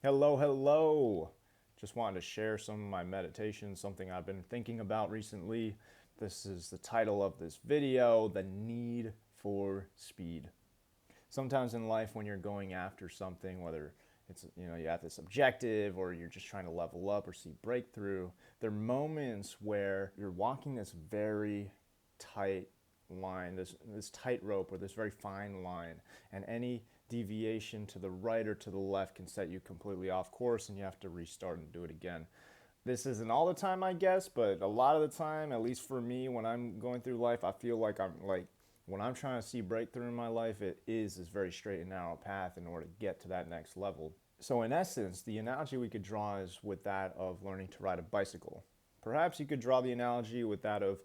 Hello, hello. Just wanted to share some of my meditations, something I've been thinking about recently. This is the title of this video, The Need for Speed. Sometimes in life when you're going after something, whether it's you have this objective or you're just trying to level up or see breakthrough, there are moments where you're walking this very tight line, this tightrope or this very fine line, and any deviation to the right or to the left can set you completely off course and you have to restart and do it again. This isn't all the time, I guess, but a lot of the time, at least for me, when I'm going through life, I feel like when I'm trying to see breakthrough in my life, it is this very straight and narrow path in order to get to that next level. So in essence, the analogy we could draw is with that of learning to ride a bicycle. Perhaps you could draw the analogy with that of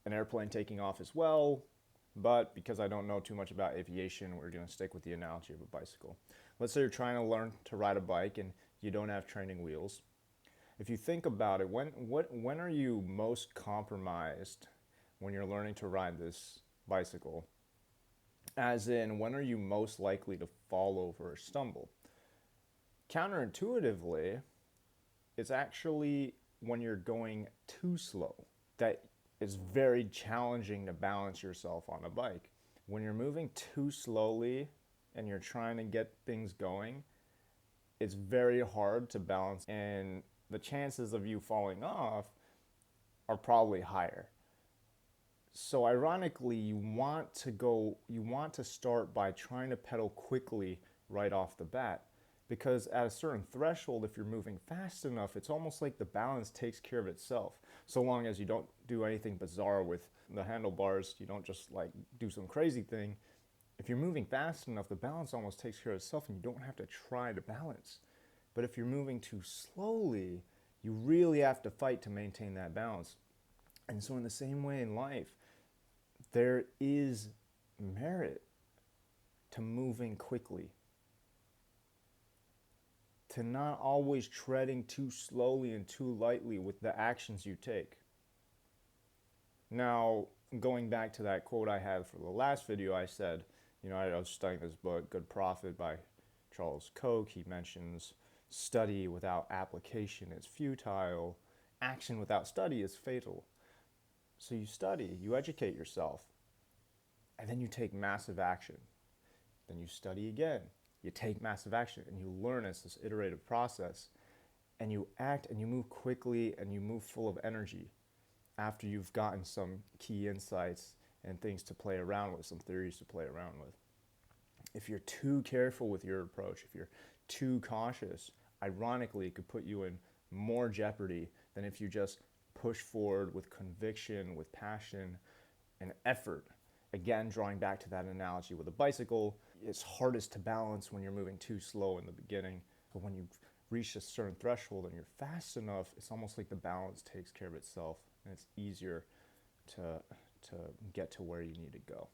an airplane taking off as well, but because I don't know too much about aviation, we're going to stick with the analogy of a bicycle. Let's say you're trying to learn to ride a bike and you don't have training wheels. If you think about it, when are you most compromised when you're learning to ride this bicycle? As in, when are you most likely to fall over or stumble? Counterintuitively, it's actually when you're going too slow that it's very challenging to balance yourself on a bike. When you're moving too slowly and you're trying to get things going, it's very hard to balance, and the chances of you falling off are probably higher. So ironically, you want to start by trying to pedal quickly right off the bat, because at a certain threshold, if you're moving fast enough, it's almost like the balance takes care of itself. So long as you don't do anything bizarre with the handlebars, you don't just like do some crazy thing. If you're moving fast enough, the balance almost takes care of itself and you don't have to try to balance. But if you're moving too slowly, you really have to fight to maintain that balance. And so in the same way in life, there is merit to moving quickly, to not always treading too slowly and too lightly with the actions you take. Now, going back to that quote I had for the last video, I said, I was studying this book, Good Prophet by Charles Koch. He mentions study without application is futile, action without study is fatal. So you study, you educate yourself, and then you take massive action. Then you study again, you take massive action, and you learn as this iterative process, and you act and you move quickly and you move full of energy after you've gotten some key insights and things to play around with, some theories to play around with. If you're too careful with your approach, if you're too cautious, ironically, it could put you in more jeopardy than if you just push forward with conviction, with passion, and effort. Again, drawing back to that analogy with a bicycle, it's hardest to balance when you're moving too slow in the beginning. But when you reach a certain threshold and you're fast enough, it's almost like the balance takes care of itself and it's easier to, to get to where you need to go.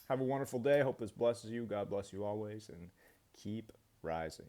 Have a wonderful day. Hope this blesses you. God bless you always, and keep rising.